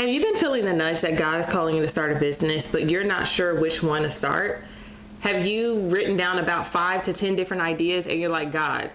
Have you been feeling the nudge that God is calling you to start a business, but you're not sure which one to start? Have you written down about 5 to 10 different ideas and you're like, God,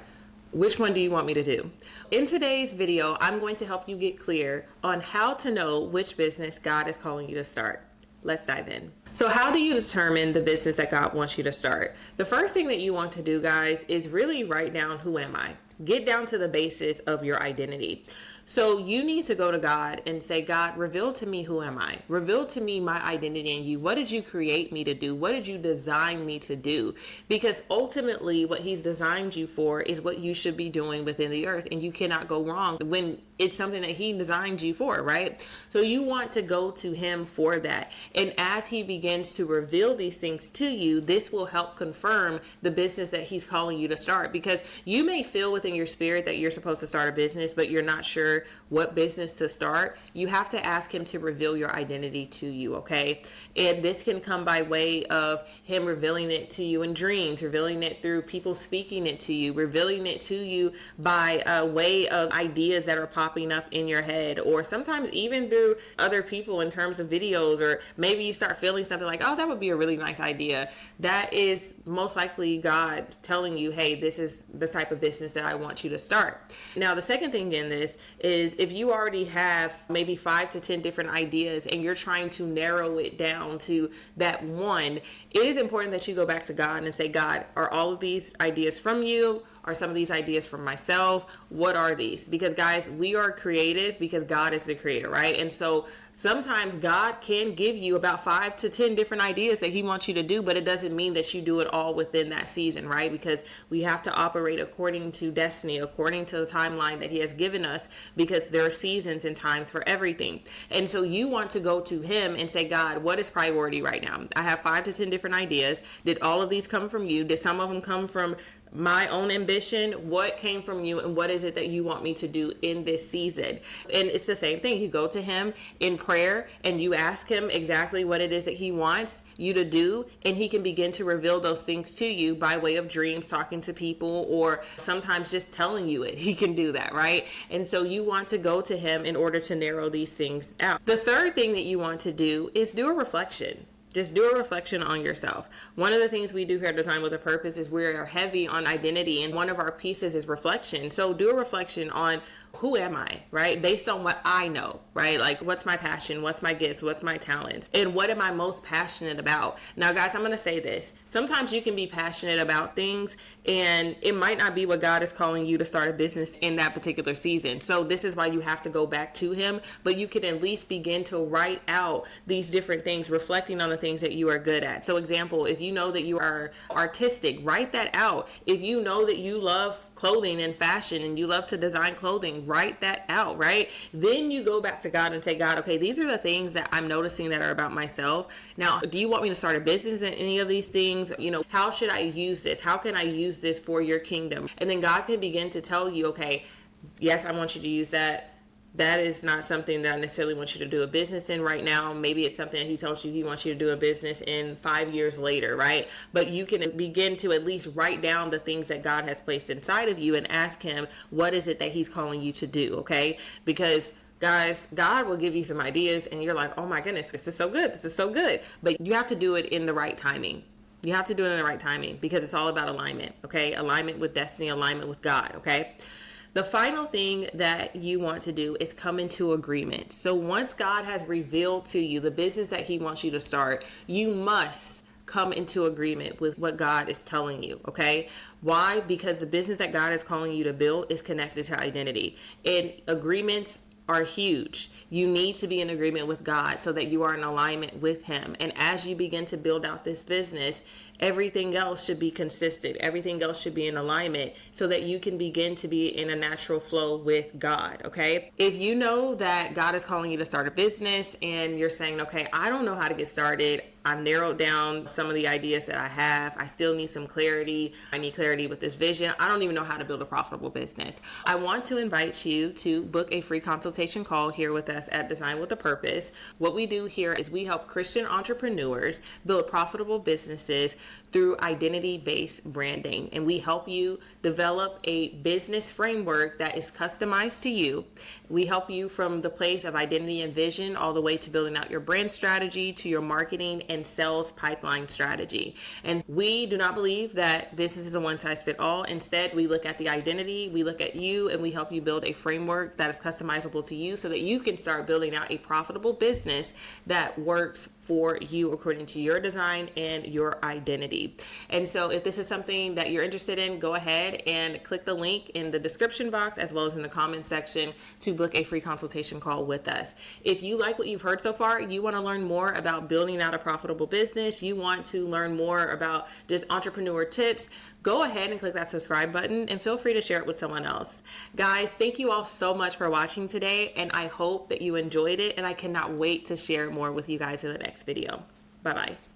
which one do you want me to do? In today's video, I'm going to help you get clear on how to know which business God is calling you to start. Let's dive in. So how do you determine the business that God wants you to start? The first thing that you want to do, guys, is really write down, who am I? Get down to the basis of your identity. So you need to go to God and say, God, reveal to me, who am I? Reveal to me my identity in you. What did you create me to do? What did you design me to do? Because ultimately what he's designed you for is what you should be doing within the earth. And you cannot go wrong when it's something that he designed you for, right? So you want to go to him for that. And as he begins to reveal these things to you, this will help confirm the business that he's calling you to start. Because you may feel within your spirit that you're supposed to start a business, but you're not sure what business to start. You have to ask him to reveal your identity to you, okay? And this can come by way of him revealing it to you in dreams, revealing it through people speaking it to you, revealing it to you by a way of ideas that are popping up in your head, or sometimes even through other people in terms of videos, or maybe you start feeling something like, oh, that would be a really nice idea. That is most likely God telling you, hey, this is the type of business that I want you to start. Now, the second thing in this is if you already have maybe 5 to 10 different ideas and you're trying to narrow it down to that one, it is important that you go back to God and say, God, are all of these ideas from you? Are some of these ideas from myself? What are these? Because guys, we are creative because God is the creator, right? And so sometimes God can give you about 5 to 10 different ideas that he wants you to do, but it doesn't mean that you do it all within that season, right? Because we have to operate according to destiny, according to the timeline that he has given us, because there are seasons and times for everything. And so you want to go to him and say, God, what is priority right now? I have 5 to 10 different ideas. Did all of these come from you? Did some of them come from my own ambition? What came from you, and what is it that you want me to do in this season? And it's the same thing. You go to him in prayer and you ask him exactly what it is that he wants you to do, and he can begin to reveal those things to you by way of dreams, talking to people, or sometimes just telling you it. He can do that, right? And so you want to go to him in order to narrow these things out. The third thing that you want to do is do a reflection. Just do a reflection on yourself. One of the things we do here at Design with a Purpose is we are heavy on identity, and one of our pieces is reflection. So do a reflection on, who am I, right? Based on what I know, right? Like, what's my passion? What's my gifts? What's my talents? And what am I most passionate about? Now, guys, I'm going to say this. Sometimes you can be passionate about things and it might not be what God is calling you to start a business in that particular season. So this is why you have to go back to him, but you can at least begin to write out these different things, reflecting on the things that you are good at. So example, if you know that you are artistic, write that out. If you know that you love clothing and fashion and you love to design clothing, write that out, right? Then you go back to God and say, God, okay, these are the things that I'm noticing that are about myself. Now, do you want me to start a business in any of these things? You know, how should I use this? How can I use this for your kingdom? And then God can begin to tell you, okay, yes, I want you to use that. That is not something that I necessarily want you to do a business in right now. Maybe it's something that he tells you he wants you to do a business in 5 years later, right? But you can begin to at least write down the things that God has placed inside of you and ask him, what is it that he's calling you to do, okay? Because guys, God will give you some ideas and you're like, oh my goodness, this is so good. This is so good. But you have to do it in the right timing. You have to do it in the right timing because it's all about alignment, okay? Alignment with destiny, alignment with God, okay? The final thing that you want to do is come into agreement. So once God has revealed to you the business that he wants you to start, you must come into agreement with what God is telling you, okay? Why? Because the business that God is calling you to build is connected to identity. And agreements are huge. You need to be in agreement with God so that you are in alignment with him. And as you begin to build out this business, everything else should be consistent. Everything else should be in alignment so that you can begin to be in a natural flow with God, okay? If you know that God is calling you to start a business and you're saying, okay, I don't know how to get started. I've narrowed down some of the ideas that I have. I still need some clarity. I need clarity with this vision. I don't even know how to build a profitable business. I want to invite you to book a free consultation call here with us at Design with a Purpose. What we do here is we help Christian entrepreneurs build profitable businesses through identity-based branding. And we help you develop a business framework that is customized to you. We help you from the place of identity and vision all the way to building out your brand strategy, to your marketing and sales pipeline strategy. And we do not believe that business is a one-size-fits-all. Instead, we look at the identity, we look at you, and we help you build a framework that is customizable to you so that you can start building out a profitable business that works for you according to your design and your identity. And so if this is something that you're interested in, go ahead and click the link in the description box as well as in the comments section to book a free consultation call with us. If you like what you've heard so far, you want to learn more about building out a profitable business, you want to learn more about just entrepreneur tips, go ahead and click that subscribe button and feel free to share it with someone else. Guys, thank you all so much for watching today, and I hope that you enjoyed it, and I cannot wait to share more with you guys in the next video. Bye-bye.